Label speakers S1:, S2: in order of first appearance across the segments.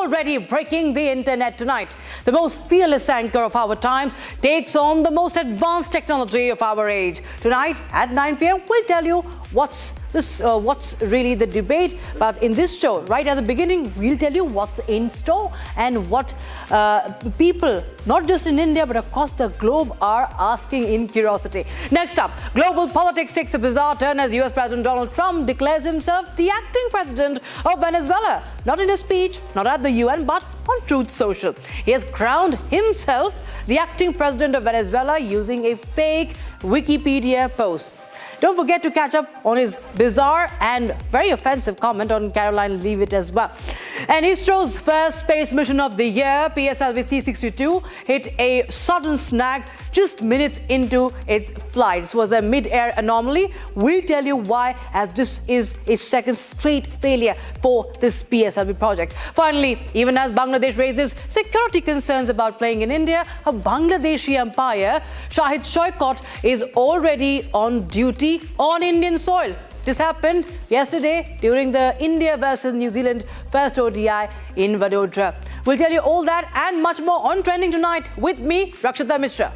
S1: already breaking the internet tonight. The most fearless anchor of our times takes on the most advanced technology of our age. Tonight at 9 p.m. we'll tell you what's really the debate. But in this show, right at the beginning, we'll tell you what's in store and what people, not just in India but across the globe, are asking in curiosity. Next up, global politics takes a bizarre turn as US President Donald Trump declares himself the acting president of Venezuela. Not in a speech, not at the UN, but on Truth Social. He has crowned himself the acting president of Venezuela using a fake Wikipedia post. Don't forget to catch up on his bizarre and very offensive comment on Caroline Leavitt as well. And ISRO's first space mission of the year, PSLV C-62, hit a sudden snag just minutes into its flight. This was a mid-air anomaly. We'll tell you why, as this is a second straight failure for this PSLV project. Finally, even as Bangladesh raises security concerns about playing in India, a Bangladeshi umpire, Shahid Shoykot, is already on duty on Indian soil. This happened yesterday during the India versus New Zealand first ODI in Vadodara. We'll tell you all that and much more on Trending Tonight with me, Rakshita Mishra.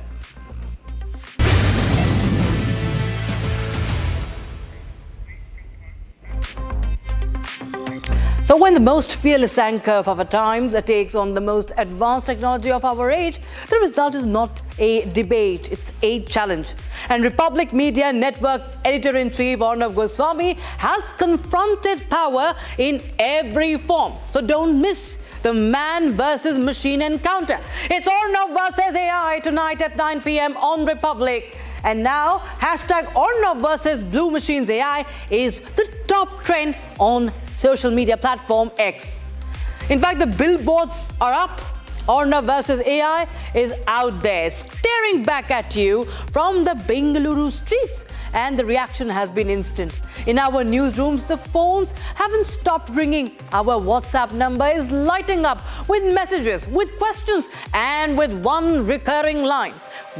S1: So when the most fearless anchor of our times takes on the most advanced technology of our age, the result is not a debate, it's a challenge. And Republic Media Network's editor-in-chief Arnab Goswami has confronted power in every form. So don't miss the man versus machine encounter. It's Arnab versus AI tonight at 9 p.m. on Republic. And now, hashtag Arnab versus Blue Machines AI is the top trend on social media platform X. In fact, the billboards are up. Arnab versus AI is out there, staring back at you from the Bengaluru streets. And the reaction has been instant. In our newsrooms, the phones haven't stopped ringing. Our WhatsApp number is lighting up with messages, with questions, and with one recurring line.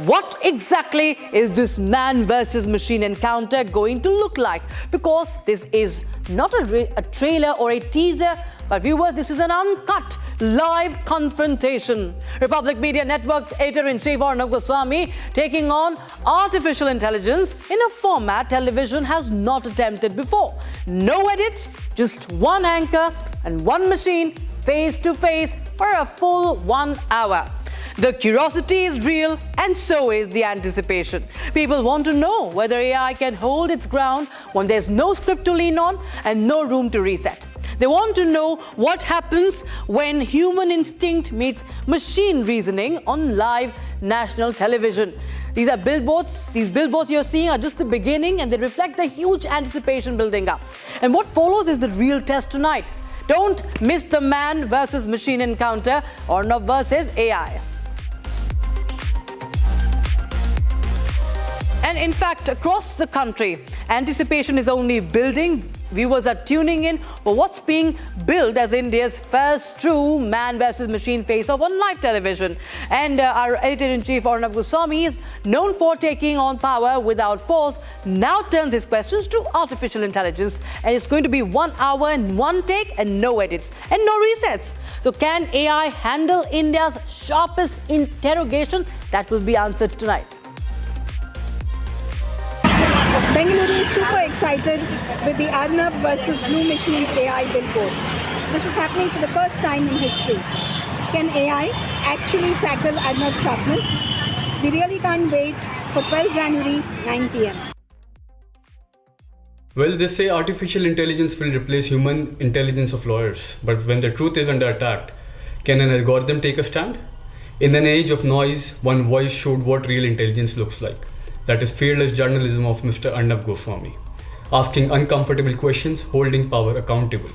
S1: What exactly is this man versus machine encounter going to look like? Because this is not a trailer or a teaser, but viewers, this is an uncut, live confrontation. Republic Media Network's editor-in-chief Arnab Goswami taking on artificial intelligence in a format television has not attempted before. No edits, just one anchor and one machine face to face for a full 1 hour. The curiosity is real, and so is the anticipation. People want to know whether AI can hold its ground when there's no script to lean on and no room to reset. They want to know what happens when human instinct meets machine reasoning on live national television. These are billboards. These billboards you're seeing are just the beginning, and they reflect the huge anticipation building up. And what follows is the real test tonight. Don't miss the man versus machine encounter, Arnab versus AI. And in fact, across the country, anticipation is only building. Viewers are tuning in for what's being billed as India's first true man versus machine face-off on live television. And our editor-in-chief Arnab Goswami is known for taking on power without pause, now turns his questions to artificial intelligence. And it's going to be 1 hour and one take and no edits and no resets. So can AI handle India's sharpest interrogation? That will be answered tonight.
S2: Bengaluru is super excited with the Arnab versus Blue Machines AI billboard. This is happening for the first time in history. Can AI actually tackle Arnab's sharpness? We really can't wait for 12 January, 9 p.m.
S3: Well, they say artificial intelligence will replace human intelligence of lawyers. But when the truth is under attack, can an algorithm take a stand? In an age of noise, one voice showed what real intelligence looks like. That is fearless journalism of Mr. Arnab Goswami. Asking uncomfortable questions, holding power accountable.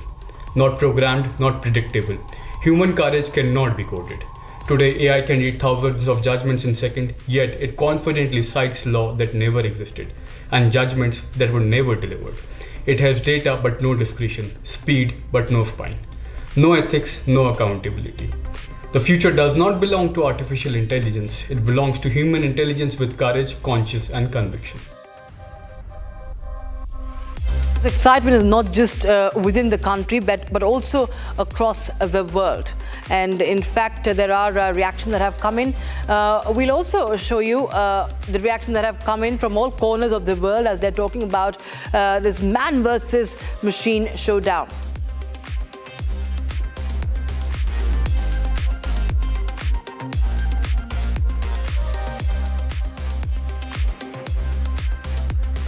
S3: Not programmed, not predictable. Human courage cannot be coded. Today, AI can read thousands of judgments in a second, yet it confidently cites law that never existed and judgments that were never delivered. It has data but no discretion, speed but no spine. No ethics, no accountability. The future does not belong to artificial intelligence. It belongs to human intelligence with courage, conscience, and conviction.
S1: The excitement is not just within the country, but also across the world. And in fact, there are reactions that have come in. We'll also show you the reactions that have come in from all corners of the world as they're talking about this man versus machine showdown.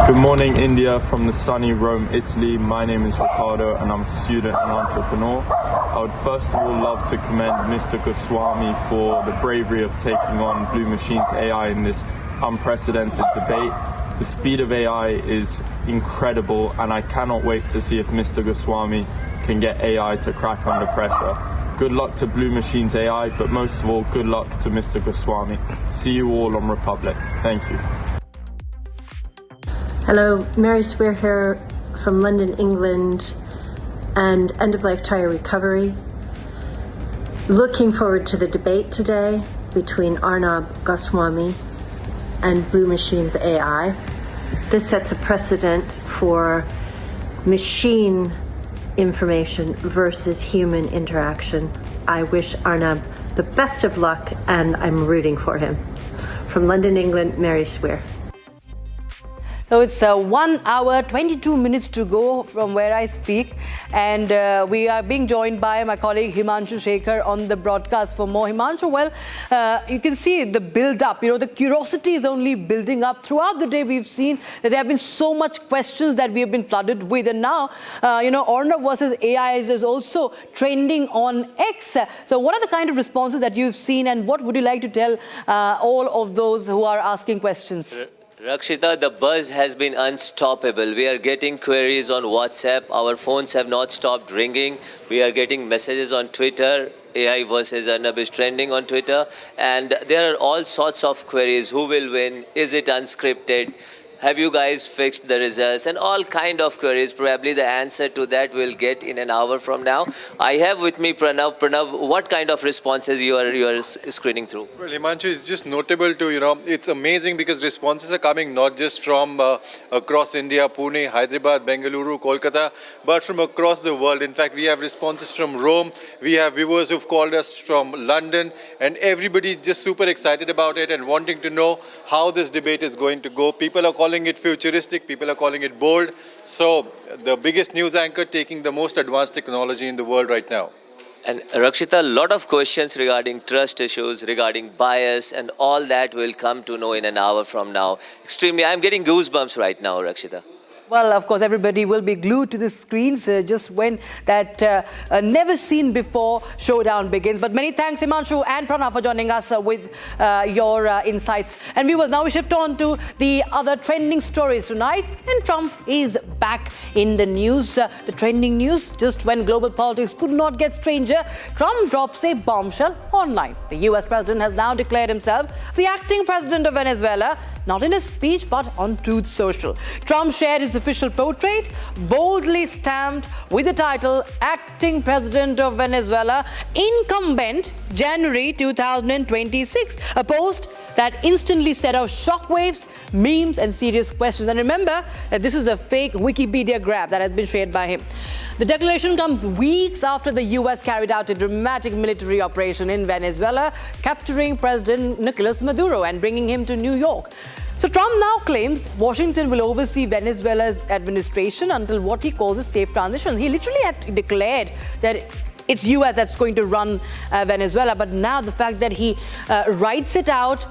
S4: Good morning, India, from the sunny Rome, Italy. My name is Ricardo and I'm a student and entrepreneur. I would first of all love to commend Mr. Goswami for the bravery of taking on Blue Machine's AI in this unprecedented debate. The speed of AI is incredible and I cannot wait to see if Mr. Goswami can get AI to crack under pressure. Good luck to Blue Machine's AI, but most of all, good luck to Mr. Goswami. See you all on Republic. Thank you.
S5: Hello, Mary Swear here from London, England, and end-of-life tire recovery. Looking forward to the debate today between Arnab Goswami and Blue Machine's AI. This sets a precedent for machine information versus human interaction. I wish Arnab the best of luck and I'm rooting for him. From London, England, Mary Swear.
S1: So it's 1 hour, 22 minutes to go from where I speak. And we are being joined by my colleague Himanshu Shekhar on the broadcast for more. Himanshu, well, you can see the build-up. You know, the curiosity is only building up. Throughout the day, we've seen that there have been so much questions that we have been flooded with. And now, Arnab versus AI is also trending on X. So what are the kind of responses that you've seen and what would you like to tell all of those who are asking questions?
S6: Rakshita, the buzz has been unstoppable. We are getting queries on WhatsApp. Our phones have not stopped ringing. We are getting messages on Twitter. AI versus Arnab is trending on Twitter. And there are all sorts of queries. Who will win? Is it unscripted? Have you guys fixed the results? And all kind of queries. Probably the answer to that we'll get in an hour from now. I have with me Pranav. Pranav, what kind of responses you are screening through?
S7: Well, Himanshu, it's just notable to, it's amazing because responses are coming not just from across India, Pune, Hyderabad, Bengaluru, Kolkata, but from across the world. In fact, we have responses from Rome. We have viewers who've called us from London, and everybody just super excited about it and wanting to know how this debate is going to go. People are calling it futuristic, people are calling it bold. So the biggest news anchor taking the most advanced technology in the world right now.
S6: And Rakshita, a lot of questions regarding trust issues, regarding bias, and all that will come to know in an hour from now. Extremely, I'm getting goosebumps right now, Rakshita.
S1: Well, of course, everybody will be glued to the screens just when that never-seen-before showdown begins. But many thanks, Himanshu and Pranav, for joining us with your insights. And we will now shift on to the other trending stories tonight. And Trump is back in the news. The trending news, just when global politics could not get stranger, Trump drops a bombshell online. The US president has now declared himself the acting president of Venezuela, not in a speech, but on Truth Social. Trump shared his official portrait, boldly stamped with the title Acting President of Venezuela, Incumbent, January 2026. A post that instantly set off shockwaves, memes, and serious questions. And remember that this is a fake Wikipedia grab that has been shared by him. The declaration comes weeks after the US carried out a dramatic military operation in Venezuela, capturing President Nicolas Maduro and bringing him to New York. So Trump now claims Washington will oversee Venezuela's administration until what he calls a safe transition. He literally had declared that it's US that's going to run Venezuela, but now the fact that he writes it out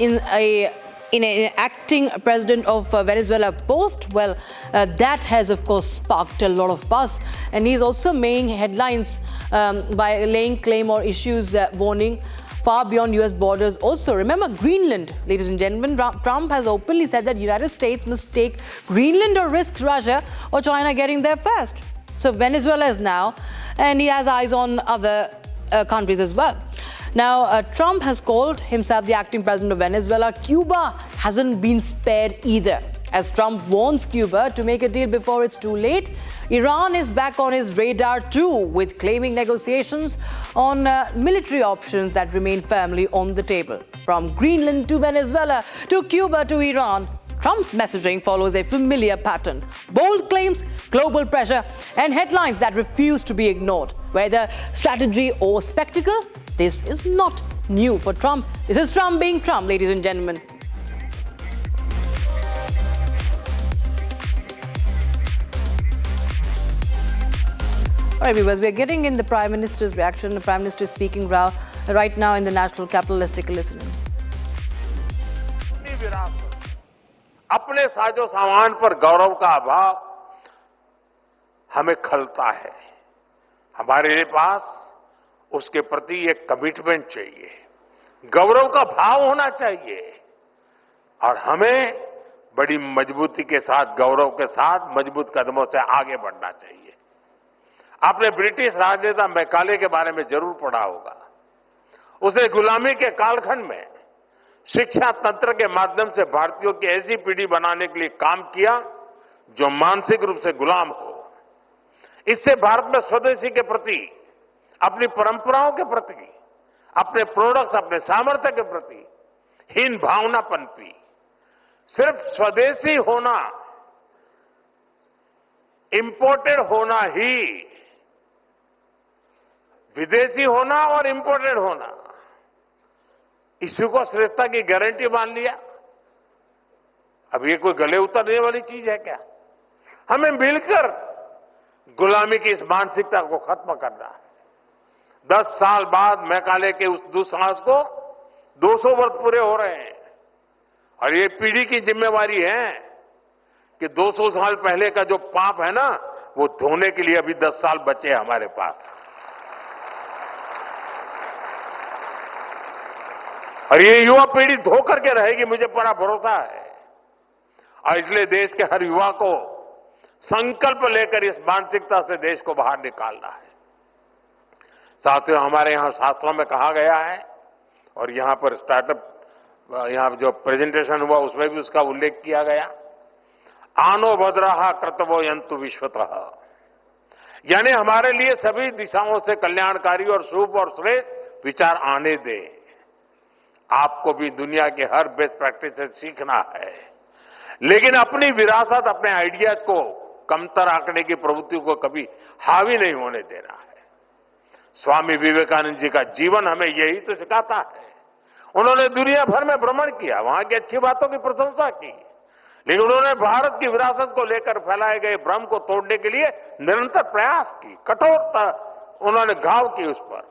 S1: in an acting president of Venezuela post, well, that has of course sparked a lot of buzz. And he's also making headlines by laying claim or issues warning far beyond US borders. Also, remember Greenland, ladies and gentlemen. Trump has openly said that the United States must take Greenland or risk Russia or China getting there first. So Venezuela is now, and he has eyes on other countries as well. Now, Trump has called himself the acting president of Venezuela. Cuba hasn't been spared either, as Trump warns Cuba to make a deal before it's too late. Iran is back on his radar too, with claiming negotiations on military options that remain firmly on the table. From Greenland to Venezuela to Cuba to Iran, Trump's messaging follows a familiar pattern: bold claims, global pressure, and headlines that refuse to be ignored. Whether strategy or spectacle, this is not new for Trump. This is Trump being Trump, ladies and gentlemen. All right, viewers, we are getting in the Prime Minister's reaction. The Prime Minister is speaking right now in the national capital. Let's take a listen.
S8: अपने साजो सामान पर गौरव का अभाव हमें खलता है। हमारे पास उसके प्रति एक कमिटमेंट चाहिए, गौरव का भाव होना चाहिए और हमें बड़ी मजबूती के साथ, गौरव के साथ मजबूत कदमों से आगे बढ़ना चाहिए। आपने ब्रिटिश राजनेता मैकाले के बारे में जरूर पढ़ा होगा। उसने गुलामी के कालखंड में शिक्षा तंत्र के माध्यम से भारतीयों की ऐसी पीढ़ी बनाने के लिए काम किया जो मानसिक रूप से गुलाम हो। इससे भारत में स्वदेशी के प्रति, अपनी परंपराओं के प्रति, अपने प्रोडक्ट्स, अपने सामर्थ्य के प्रति हीन भावना पनपी। सिर्फ स्वदेशी होना, इंपोर्टेड होना ही, विदेशी होना और इंपोर्टेड होना, इसी को श्रेष्ठता की गारंटी मान लिया। अब ये कोई गले उतरने वाली चीज है क्या? हमें मिलकर गुलामी की इस मानसिकता को खत्म करना है। 10 साल बाद मैकाले के उस दुस्साहस को 200 वर्ष पूरे हो रहे हैं और ये पीढ़ी की जिम्मेवारी है कि 200 साल पहले का जो पाप है ना, वो धोने के लिए अभी 10 साल बचे हैं हमारे पास। और ये युवा पीढ़ी धो करके रहेगी, मुझे पूरा भरोसा है। और इसलिए देश के हर युवा को संकल्प लेकर इस मानसिकता से देश को बाहर निकालना है। साथियों, हमारे यहां शास्त्रों में कहा गया है और यहां पर यहां जो प्रेजेंटेशन हुआ उसमें भी उसका उल्लेख किया गया, आनो भद्रः कर्तव्यो यन्तु विश्वतः, यानी हमारे लिए सभी दिशाओं से कल्याणकारी और शुभ और श्रेष्ठ विचार आने दें। आपको भी दुनिया के हर बेस्ट प्रैक्टिस से सीखना है, लेकिन अपनी विरासत, अपने आइडियाज को कमतर आंकने की प्रवृत्ति को कभी हावी नहीं होने देना है। स्वामी विवेकानंद जी का जीवन हमें यही तो सिखाता है। उन्होंने दुनिया भर में भ्रमण किया, वहां की अच्छी बातों की प्रशंसा की, लेकिन उन्होंने भारत की विरासत को लेकर फैलाए गए भ्रम को तोड़ने के लिए निरंतर प्रयास की, कठोरता उन्होंने घाव की उस पर।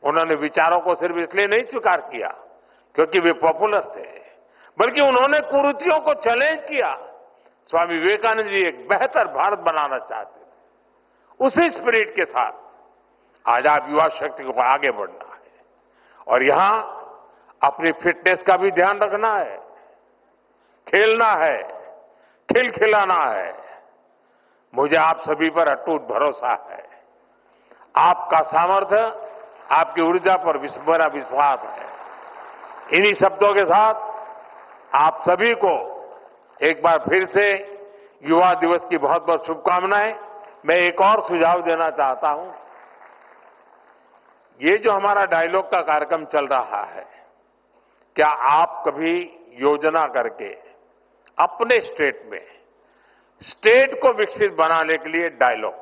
S8: उन्होंने विचारों को सिर्फ इसलिए नहीं स्वीकार किया क्योंकि वे पॉपुलर थे, बल्कि उन्होंने कुरीतियों को चैलेंज किया। स्वामी विवेकानंद जी एक बेहतर भारत बनाना चाहते थे। उसी स्पिरिट के साथ आज आप युवा शक्ति को आगे बढ़ना है और यहां अपनी फिटनेस का भी ध्यान रखना है, खेलना है, खिलखिलाना है। मुझे आप सभी पर अटूट भरोसा है। आपका सामर्थ्य, आपकी ऊर्जा पर मेरा विश्वास है। इन्हीं शब्दों के साथ आप सभी को एक बार फिर से युवा दिवस की बहुत बहुत शुभकामनाएं। मैं एक और सुझाव देना चाहता हूं। ये जो हमारा डायलॉग का कार्यक्रम चल रहा है, क्या आप कभी योजना करके अपने स्टेट में स्टेट को विकसित बनाने के लिए dialogue,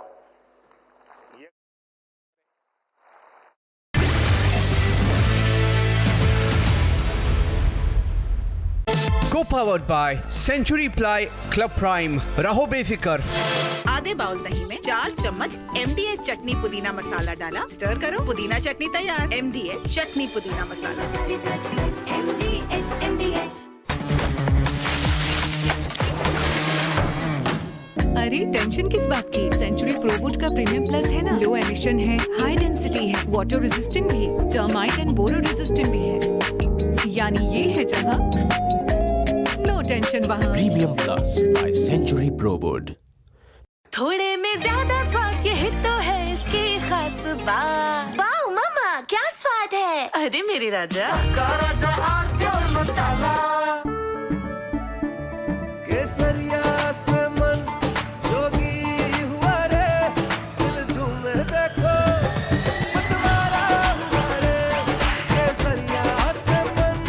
S9: Co-powered by Century Ply Club Prime. रहो बेफिक्र।
S10: आधे बाउल दही में 4 चम्मच MDH चटनी पुदीना मसाला डाला, स्टर करो, पुदीना चटनी तैयार। MDH चटनी पुदीना मसाला। MDH। अरे टेंशन किस बात की? सेंचुरी प्रोवुड का प्रीमियम प्लस है ना, लो एमिशन है, हाई डेंसिटी है, वाटर रेजिस्टेंट भी, टर्माइट एंड बोरो रेजिस्टेंट भी है। यानी ये है जहां नो टेंशन वहां।
S11: Premium plus by Century Prowood.
S10: थोड़े में ज्यादा स्वाद, ये तो है इसकी खास बात।
S12: वाओ मामा, क्या स्वाद है?
S10: अरे मेरे राजा,
S12: मसाला
S13: केसरिया से मन जोगी हुआ रे, दिल झूमे देखो मतवारा हुआ रे। केसरिया से मन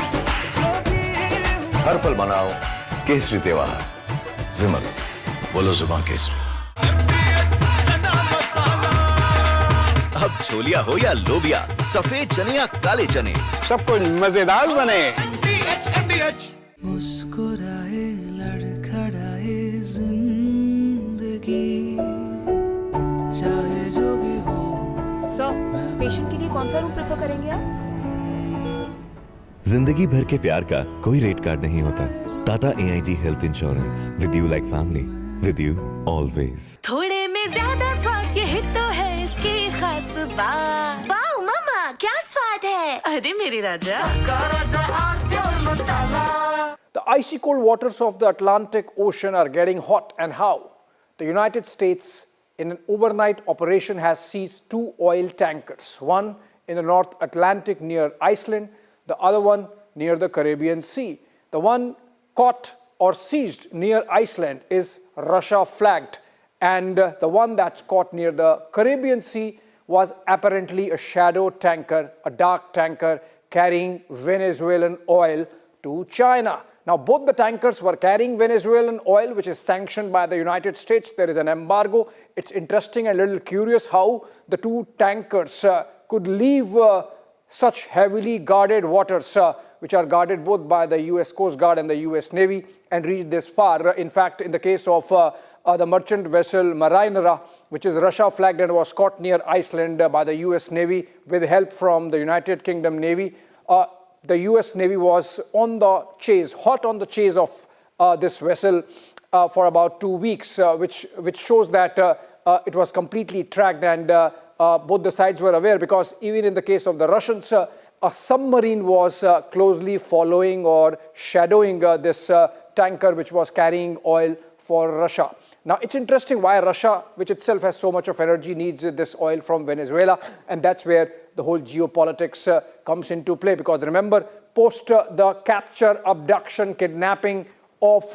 S13: जोगी हुआ।
S14: हर पल बनाओ केसरी त्योहार विमल बोलो जुबान केसरी। अब छोलिया हो या लोबिया, सफेद चने या काले चने,
S9: सब कुछ मजेदार बने।
S13: मुस्कुराए लड़खड़ाए जिंदगी, चाहे जो भी हो।
S15: सर, पेशेंट के लिए कौन सा रूम प्रेफर करेंगे आप?
S16: जिंदगी भर के प्यार का कोई रेट कार्ड नहीं होता। Tata AIG health insurance, with you like family, with you always.
S12: थोड़े में ज्यादा स्वाद, यही तो है इसकी खास बात। वाओ मामा, क्या स्वाद है। अरे मेरे राजा।
S17: The icy cold waters of the Atlantic Ocean are getting hot, and how? The United States, in an overnight operation, has seized 2 oil tankers, one in the North Atlantic near Iceland, the other one near the Caribbean Sea. The one caught or seized near Iceland is Russia flagged, and the one that's caught near the Caribbean Sea was apparently a shadow tanker, a dark tanker carrying Venezuelan oil to China. Now, both the tankers were carrying Venezuelan oil, which is sanctioned by the United States. There is an embargo. It's interesting and a little curious how the 2 tankers could leave such heavily guarded waters, which are guarded both by the US Coast Guard and the US Navy, and reach this far. In fact, in the case of the merchant vessel Marinera, which is Russia flagged and was caught near Iceland by the US Navy with help from the United Kingdom Navy, the US Navy was on the chase, hot on the chase of this vessel for about 2 weeks, which shows that it was completely tracked, and both the sides were aware, because even in the case of the Russians, a submarine was closely following or shadowing this tanker which was carrying oil for Russia. Now, it's interesting why Russia, which itself has so much of energy, needs this oil from Venezuela, and that's where the whole geopolitics comes into play. Because remember, post the capture, abduction, kidnapping of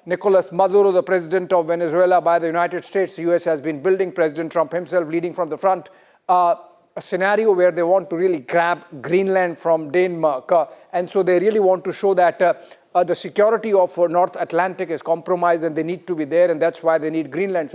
S17: Nicolas Maduro, the president of Venezuela, by the United States, the US has been building, President Trump himself leading from the front, a scenario where they want to really grab Greenland from Denmark. And so they really want to show that the security of North Atlantic is compromised and they need to be there, and that's why they need Greenland.